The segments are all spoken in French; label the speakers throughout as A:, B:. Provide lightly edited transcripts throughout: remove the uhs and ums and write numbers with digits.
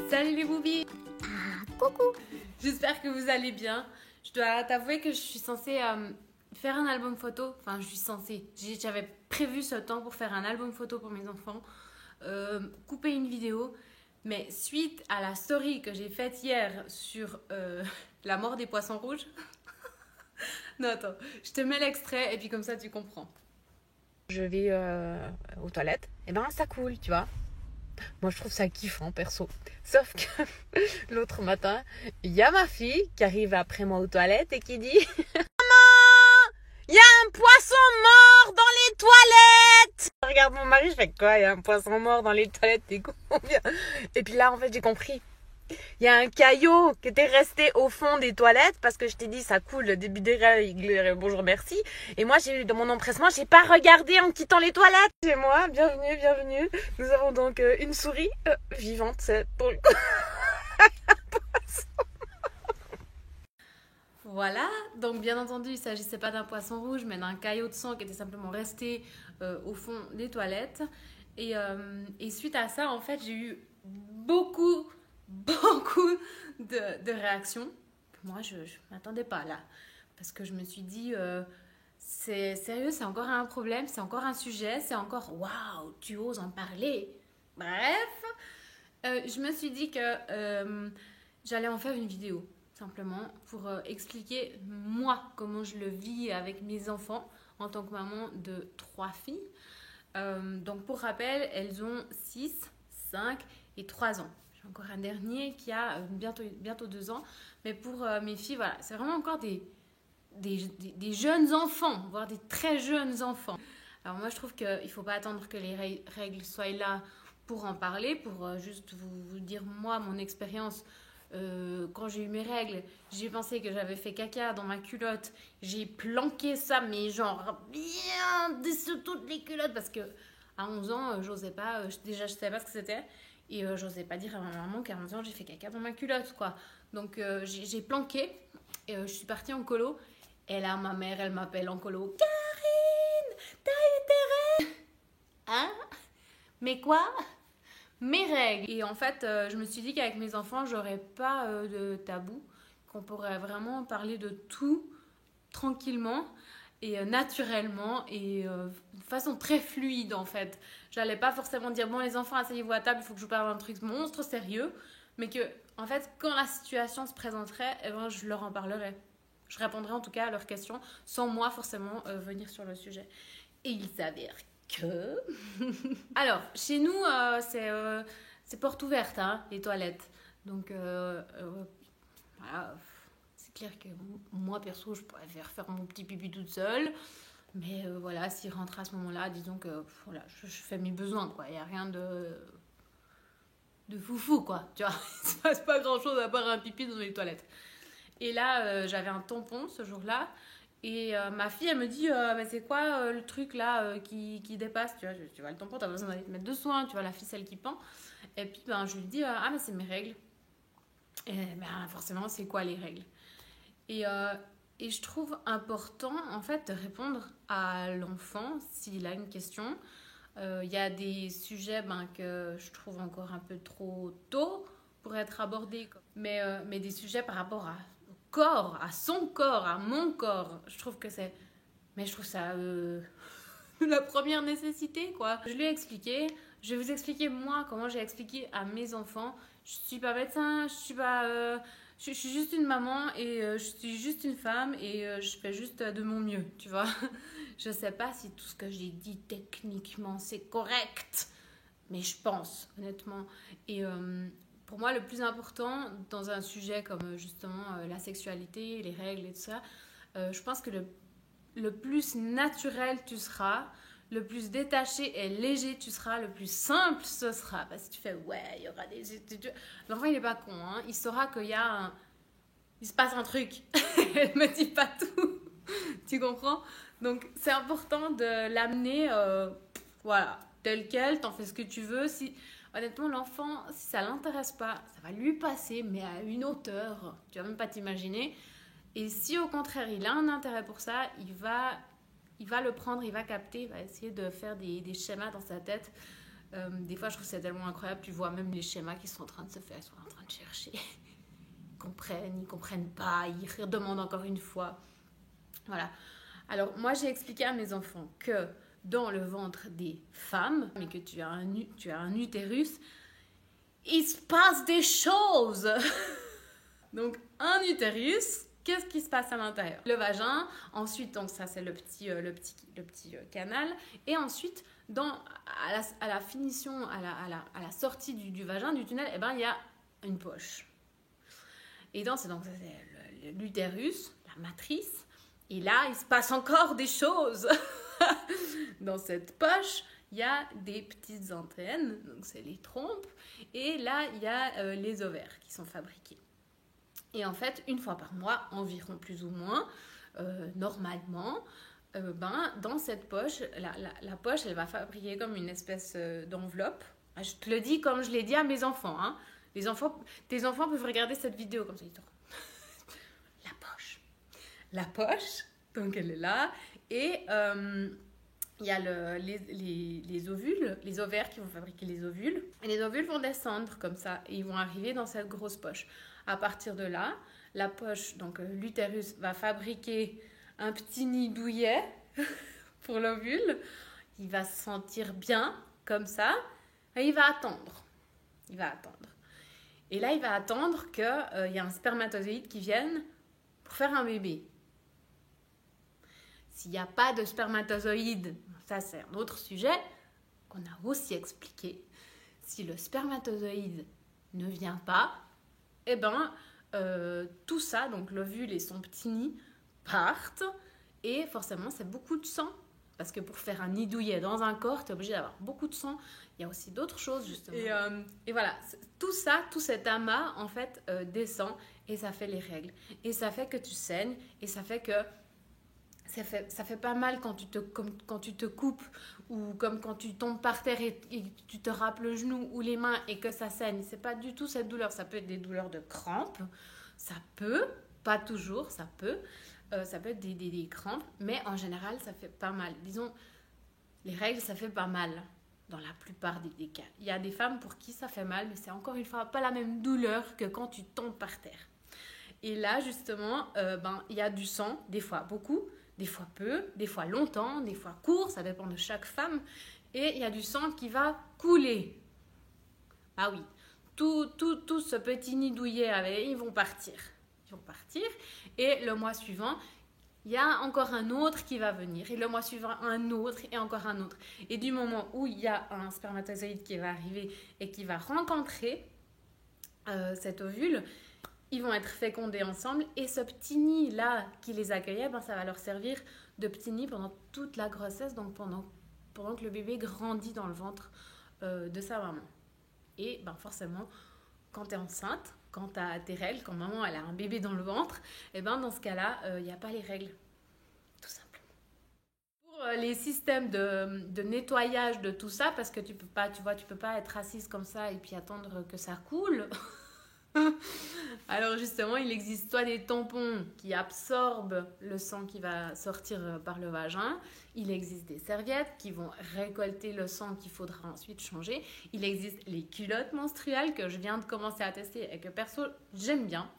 A: Salut les boobies!
B: Coucou!
A: J'espère que vous allez bien. Je dois t'avouer que je suis censée faire un album photo. Enfin, je suis censée. J'avais prévu ce temps pour faire un album photo pour mes enfants, couper une vidéo. Mais suite à la story que j'ai faite hier sur la mort des poissons rouges... Non, attends, je te mets l'extrait et puis comme ça tu comprends.
B: Je vais aux toilettes, et ben ça coule, tu vois. Moi je trouve ça kiffant perso. Sauf que l'autre matin, il y a ma fille qui arrive après moi aux toilettes et qui dit Maman, il y a un poisson mort dans les toilettes. Je regarde mon mari, je fais quoi? Il y a un poisson mort dans les toilettes, t'es combien? Et puis là en fait j'ai compris. Il y a un caillot qui était resté au fond des toilettes parce que je t'ai dit ça coule le début des règles, bonjour merci. Et moi dans mon empressement, j'ai pas regardé en quittant les toilettes. Chez moi, bienvenue. Nous avons donc une souris vivante, c'est pour le coup.
A: Voilà, donc bien entendu, il ne s'agissait pas d'un poisson rouge, mais d'un caillot de sang qui était simplement resté au fond des toilettes. Et suite à ça, en fait, j'ai eu beaucoup de réactions. Moi, je ne m'attendais pas là. Parce que je me suis dit, c'est sérieux, c'est encore un problème, c'est encore un sujet, c'est encore, waouh, tu oses en parler. Bref, je me suis dit que j'allais en faire une vidéo. Simplement pour expliquer moi comment je le vis avec mes enfants en tant que maman de 3 filles. Donc pour rappel, elles ont 6, 5 et 3 ans. J'ai encore un dernier qui a bientôt 2 ans. Mais pour mes filles, voilà, c'est vraiment encore des jeunes enfants, voire des très jeunes enfants. Alors moi je trouve qu'il ne faut pas attendre que les règles soient là pour en parler, pour juste vous dire moi mon expérience. Quand j'ai eu mes règles, j'ai pensé que j'avais fait caca dans ma culotte. J'ai planqué ça, mais genre bien dessous toutes les culottes parce que à 11 ans, j'osais pas. Déjà, je savais pas ce que c'était et j'osais pas dire à ma maman qu'à 11 ans, j'ai fait caca dans ma culotte, quoi. Donc j'ai planqué et je suis partie en colo. Et là, ma mère, elle m'appelle en colo. Karine, t'as eu tes règles? Hein? Mais quoi? Mes règles. Et en fait, je me suis dit qu'avec mes enfants, j'aurais pas de tabou, qu'on pourrait vraiment parler de tout tranquillement et naturellement et de façon très fluide en fait. J'allais pas forcément dire bon les enfants asseyez-vous à table, il faut que je vous parle d'un truc monstre sérieux, mais que en fait quand la situation se présenterait, eh ben, je leur en parlerais. Je répondrais en tout cas à leurs questions sans moi forcément venir sur le sujet. Et il s'avère que... Alors, chez nous, c'est porte ouverte, hein, les toilettes. Donc, voilà, c'est clair que moi, perso, je pourrais faire mon petit pipi toute seule. Mais voilà, s'il rentre à ce moment-là, disons que voilà, je fais mes besoins, quoi. Il n'y a rien de foufou, quoi. Tu vois, il ne se passe pas grand-chose à part un pipi dans les toilettes. Et là, j'avais un tampon ce jour-là. Et ma fille, elle me dit, bah, c'est quoi le truc là qui dépasse, tu vois, le tampon, t'as besoin d'aller te mettre de soin, tu vois, la ficelle qui pend. Et puis, ben, je lui dis, ah, mais c'est mes règles. Et ben, forcément, c'est quoi les règles? Et, et je trouve important, en fait, de répondre à l'enfant s'il a une question. Il y a des sujets que je trouve encore un peu trop tôt pour être abordés. Mais des sujets par rapport au corps, à son corps, à mon corps. Je trouve que c'est... Mais je trouve ça la première nécessité, quoi. Je lui ai expliqué. Je vais vous expliquer, moi, comment j'ai expliqué à mes enfants. Je suis pas médecin, je suis pas... je suis juste une maman et je suis juste une femme et je fais juste de mon mieux, tu vois. Je sais pas si tout ce que j'ai dit techniquement c'est correct, mais je pense, honnêtement. Et pour moi, le plus important dans un sujet comme justement la sexualité, les règles et tout ça, je pense que le plus naturel tu seras, le plus détaché et léger tu seras, le plus simple ce sera. Parce que tu fais, ouais, il y aura des... L'enfant, il est pas con, hein. Il saura qu'il y a un... Il se passe un truc. Elle me dit pas tout. Tu comprends? Donc, c'est important de l'amener, voilà, tel quel, t'en fais ce que tu veux. Si, honnêtement, l'enfant, si ça l'intéresse pas, ça va lui passer, mais à une hauteur, tu vas même pas t'imaginer. Et si au contraire, il a un intérêt pour ça, il va le prendre, il va capter, il va essayer de faire des schémas dans sa tête Des fois, je trouve que c'est tellement incroyable. Tu vois même les schémas qui sont en train de se faire, ils sont en train de chercher. Ils comprennent pas, ils redemandent encore une fois. Voilà. Alors, moi, j'ai expliqué à mes enfants que dans le ventre des femmes, mais que tu as un utérus, il se passe des choses. Donc, un utérus, qu'est-ce qui se passe à l'intérieur? Le vagin, ensuite, donc ça c'est le petit canal, et ensuite, à la finition, à la sortie du vagin, du tunnel, eh ben, il y a une poche. Et donc, c'est l'utérus, la matrice, et là, il se passe encore des choses. Dans cette poche, il y a des petites antennes, donc c'est les trompes, et là, il y a les ovaires qui sont fabriqués. Et en fait, une fois par mois, environ plus ou moins, normalement, dans cette poche, la poche, elle va fabriquer comme une espèce d'enveloppe. Je te le dis comme je l'ai dit à mes enfants. Hein. Tes enfants peuvent regarder cette vidéo comme ça. Ils diront, la poche. La poche, donc elle est là. Et il y a les ovules, les ovaires qui vont fabriquer les ovules. Et les ovules vont descendre comme ça et ils vont arriver dans cette grosse poche. À partir de là, la poche, donc l'utérus, va fabriquer un petit nid douillet pour l'ovule. Il va se sentir bien, comme ça, et il va attendre. Et là, il va attendre qu'il y ait un spermatozoïde qui vienne pour faire un bébé. S'il n'y a pas de spermatozoïde, ça c'est un autre sujet qu'on a aussi expliqué. Si le spermatozoïde ne vient pas, eh ben, tout ça, donc l'ovule et son petit nid, partent. Et forcément, c'est beaucoup de sang. Parce que pour faire un nid douillet dans un corps, tu es obligé d'avoir beaucoup de sang. Il y a aussi d'autres choses, justement. Et voilà, tout ça, tout cet amas, en fait, descend et ça fait les règles. Et ça fait que tu saignes et ça fait que ça fait pas mal quand tu te coupes ou comme quand tu tombes par terre et tu te rappes le genou ou les mains et que ça saigne. C'est pas du tout cette douleur. Ça peut être des douleurs de crampes. Ça peut, pas toujours, ça peut. Ça peut être des crampes, mais en général, ça fait pas mal. Disons, les règles, ça fait pas mal dans la plupart des cas. Il y a des femmes pour qui ça fait mal, mais c'est encore une fois pas la même douleur que quand tu tombes par terre. Et là, justement, il y a du sang, des fois beaucoup, des fois peu, des fois longtemps, des fois court, ça dépend de chaque femme. Et il y a du sang qui va couler. Ah oui, tout ce petit nid douillet, ils vont partir. Et le mois suivant, il y a encore un autre qui va venir. Et le mois suivant, un autre et encore un autre. Et du moment où il y a un spermatozoïde qui va arriver et qui va rencontrer cet ovule, ils vont être fécondés ensemble. Et ce petit nid-là qui les accueillait, ça va leur servir de petit nid pendant toute la grossesse, donc pendant que le bébé grandit dans le ventre de sa maman. Et forcément, quand tu es enceinte, quand tu as tes règles, quand maman elle a un bébé dans le ventre, et dans ce cas-là, il n'y a pas les règles. Tout simplement. Pour les systèmes de nettoyage de tout ça, parce que tu peux pas être assise comme ça et puis attendre que ça coule. Alors justement, il existe soit des tampons qui absorbent le sang qui va sortir par le vagin, il existe des serviettes qui vont récolter le sang qu'il faudra ensuite changer, il existe les culottes menstruelles que je viens de commencer à tester et que perso j'aime bien.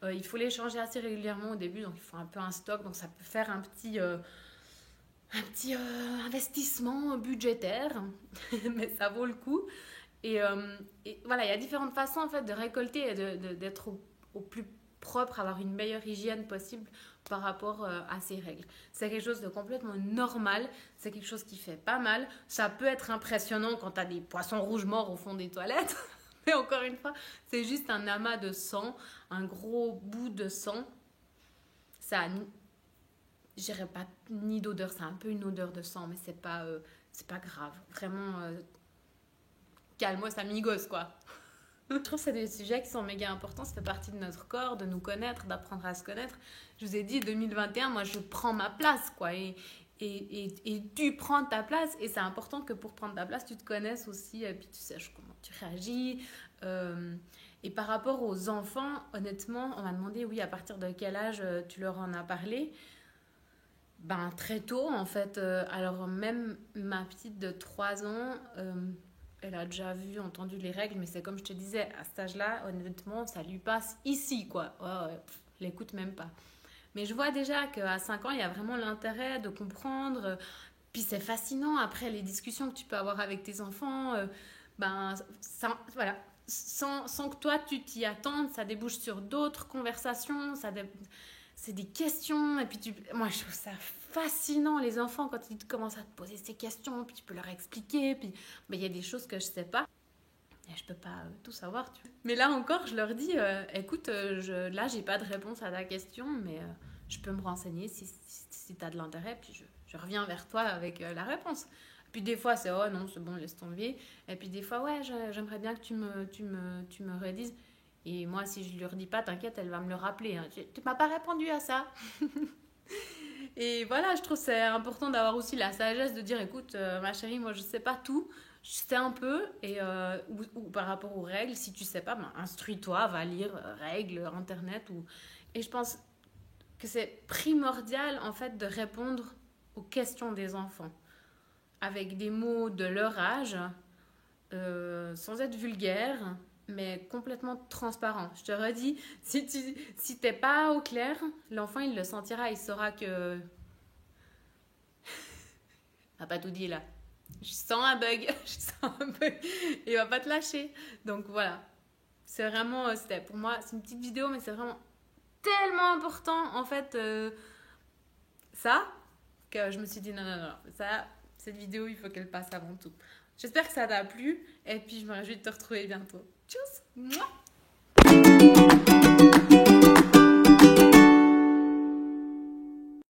A: Il faut les changer assez régulièrement au début, donc il faut un peu un stock, donc ça peut faire un petit investissement budgétaire, mais ça vaut le coup. Et voilà, il y a différentes façons en fait de récolter et d'être au plus propre, avoir une meilleure hygiène possible par rapport à ces règles. C'est quelque chose de complètement normal, c'est quelque chose qui fait pas mal. Ça peut être impressionnant quand tu as des poissons rouges morts au fond des toilettes, mais encore une fois, c'est juste un amas de sang, un gros bout de sang. Ça a, je dirais pas ni d'odeur, c'est un peu une odeur de sang, mais c'est pas grave. Vraiment... calmos amigos, quoi. Je trouve que c'est des sujets qui sont méga importants, ça fait partie de notre corps, de nous connaître, d'apprendre à se connaître. Je vous ai dit, 2021, moi je prends ma place, quoi, et tu prends ta place, et c'est important que pour prendre ta place, tu te connaisses aussi, et puis tu saches comment tu réagis. Et par rapport aux enfants, honnêtement, on m'a demandé, oui, à partir de quel âge tu leur en as parlé. Très tôt, en fait. Alors même ma petite de 3 ans... elle a déjà vu, entendu les règles, mais c'est comme je te disais, à cet âge-là, honnêtement, ça lui passe ici, quoi. Ouais, ouais, l'écoute même pas. Mais je vois déjà qu'à 5 ans, il y a vraiment l'intérêt de comprendre. Puis c'est fascinant, après, les discussions que tu peux avoir avec tes enfants. Ben, voilà. Sans que toi, tu t'y attendes, ça débouche sur d'autres conversations. C'est des questions. Et puis, moi, je trouve ça fascinant, les enfants, quand ils commencent à te poser ces questions. Puis tu peux leur expliquer. Puis ben, il y a des choses que je sais pas. Et je peux pas tout savoir, tu vois. Mais là encore, je leur dis, écoute, là, j'ai pas de réponse à ta question, mais je peux me renseigner si tu as de l'intérêt, puis je reviens vers toi avec la réponse. Puis des fois, c'est, oh non, c'est bon, laisse tomber. Et puis des fois, ouais, j'aimerais bien que tu me redises. Et moi, si je lui redis pas, t'inquiète, elle va me le rappeler. Hein. Tu m'as pas répondu à ça. Et voilà, je trouve que c'est important d'avoir aussi la sagesse de dire, écoute, ma chérie, moi, je sais pas tout. Je sais un peu, ou par rapport aux règles, si tu sais pas, ben, instruis-toi, va lire règles, internet. Et je pense que c'est primordial, en fait, de répondre aux questions des enfants avec des mots de leur âge, sans être vulgaire, mais complètement transparent. Je te redis, si t'es pas au clair, l'enfant, il le sentira, il saura que... Ah, pas tout dit, là. Je sens un bug, je sens un bug. Il va pas te lâcher. Donc voilà. C'est vraiment, c'était pour moi, c'est une petite vidéo, mais c'est vraiment tellement important, en fait, ça, que je me suis dit non, non, non, ça, cette vidéo, il faut qu'elle passe avant tout. J'espère que ça t'a plu, et puis je me réjouis de te retrouver bientôt. Tchuss! Mouah.